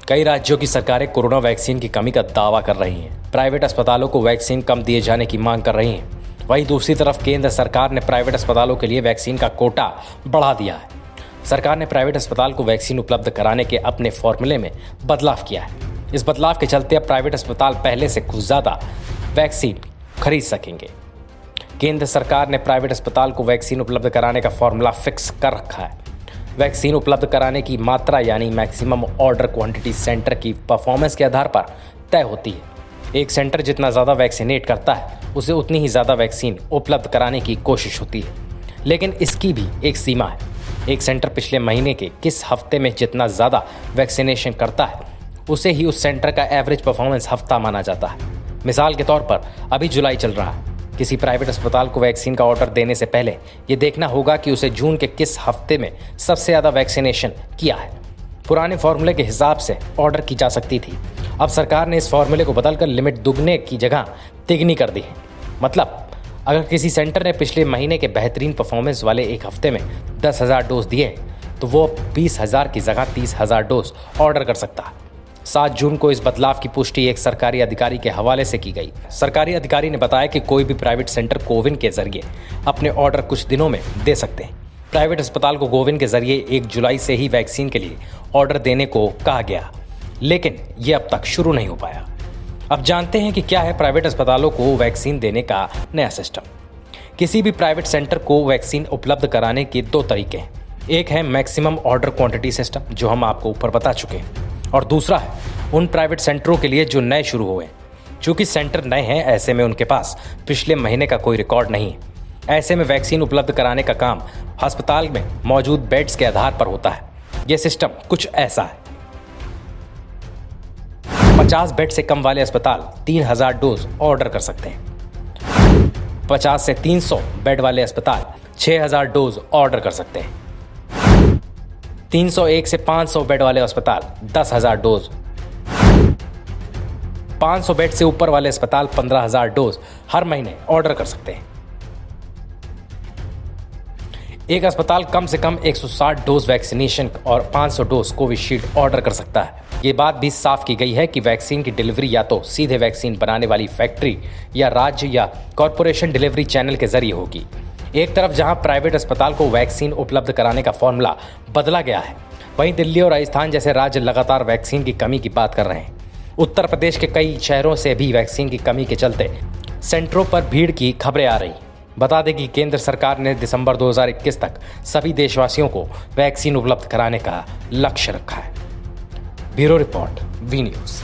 कई राज्यों की सरकारें कोरोना वैक्सीन की कमी का दावा कर रही हैं। प्राइवेट अस्पतालों को वैक्सीन कम दिए जाने की मांग कर रही हैं। वहीं दूसरी तरफ केंद्र सरकार ने प्राइवेट अस्पतालों के लिए वैक्सीन का कोटा बढ़ा दिया है। सरकार ने प्राइवेट अस्पताल को वैक्सीन उपलब्ध कराने के अपने फॉर्मूले में बदलाव किया है। इस बदलाव के चलते अब प्राइवेट अस्पताल पहले से कुछ ज़्यादा वैक्सीन खरीद सकेंगे। केंद्र सरकार ने प्राइवेट अस्पताल को वैक्सीन उपलब्ध कराने का फॉर्मूला फिक्स कर रखा है। वैक्सीन उपलब्ध कराने की मात्रा यानी मैक्सिमम ऑर्डर क्वांटिटी सेंटर की परफॉर्मेंस के आधार पर तय होती है। एक सेंटर जितना ज़्यादा वैक्सीनेट करता है उसे उतनी ही ज़्यादा वैक्सीन उपलब्ध कराने की कोशिश होती है, लेकिन इसकी भी एक सीमा है। एक सेंटर पिछले महीने के किस हफ्ते में जितना ज़्यादा वैक्सीनेशन करता है उसे ही उस सेंटर का एवरेज परफॉर्मेंस हफ्ता माना जाता है। मिसाल के तौर पर अभी जुलाई चल रहा है। किसी प्राइवेट अस्पताल को वैक्सीन का ऑर्डर देने से पहले ये देखना होगा कि उसे जून के किस हफ्ते में सबसे ज़्यादा वैक्सीनेशन किया है। पुराने फॉर्मूले के हिसाब से ऑर्डर की जा सकती थी। अब सरकार ने इस फॉर्मूले को बदलकर लिमिट दुगने की जगह तिगनी कर दी है। मतलब अगर किसी सेंटर ने पिछले महीने के बेहतरीन परफॉर्मेंस वाले एक हफ्ते में 10,000 डोज दिए तो वो 20,000 की जगह 30,000 डोज ऑर्डर कर सकता है। 7 जून को इस बदलाव की पुष्टि एक सरकारी अधिकारी के हवाले से की गई। सरकारी अधिकारी ने बताया कि कोई भी प्राइवेट सेंटर कोविन के जरिए अपने ऑर्डर कुछ दिनों में दे सकते हैं। प्राइवेट अस्पताल को कोविन के जरिए 1 जुलाई से ही वैक्सीन के लिए ऑर्डर देने को कहा गया, लेकिन ये अब तक शुरू नहीं हो पाया। अब जानते हैं कि क्या है प्राइवेट अस्पतालों को वैक्सीन देने का नया सिस्टम। किसी भी प्राइवेट सेंटर को वैक्सीन उपलब्ध कराने के 2 तरीके हैं। एक है मैक्सिमम ऑर्डर क्वांटिटी सिस्टम, जो हम आपको ऊपर बता चुके हैं, और दूसरा है उन प्राइवेट सेंटरों के लिए जो नए शुरू हुए। चूंकि सेंटर नए हैं, ऐसे में उनके पास पिछले महीने का कोई रिकॉर्ड नहीं है। ऐसे में वैक्सीन उपलब्ध कराने का काम अस्पताल में मौजूद बेड्स के आधार पर होता है। यह सिस्टम कुछ ऐसा है। 50 बेड से कम वाले अस्पताल 3,000 डोज ऑर्डर कर सकते हैं। 50 से 300 बेड वाले अस्पताल 6,000 डोज ऑर्डर कर सकते हैं। 301 से 500 बेड वाले अस्पताल 10,000 डोज। 500 बेड से ऊपर वाले अस्पताल 15,000 डोज हर महीने ऑर्डर कर सकते हैं। एक अस्पताल कम से कम 160 डोज वैक्सीनेशन और 500 डोज कोविशील्ड ऑर्डर कर सकता है। ये बात भी साफ की गई है कि वैक्सीन की डिलीवरी या तो सीधे वैक्सीन बनाने वाली फैक्ट्री या राज्य या कॉरपोरेशन डिलीवरी चैनल के जरिए होगी। एक तरफ जहां प्राइवेट अस्पताल को वैक्सीन उपलब्ध कराने का फॉर्मूला बदला गया है, वहीं दिल्ली और राजस्थान जैसे राज्य लगातार वैक्सीन की कमी की बात कर रहे हैं। उत्तर प्रदेश के कई शहरों से भी वैक्सीन की कमी के चलते सेंटरों पर भीड़ की खबरें आ रही। बता दें कि केंद्र सरकार ने दिसंबर 2021 तक सभी देशवासियों को वैक्सीन उपलब्ध कराने का लक्ष्य रखा है। Bureau report, V news.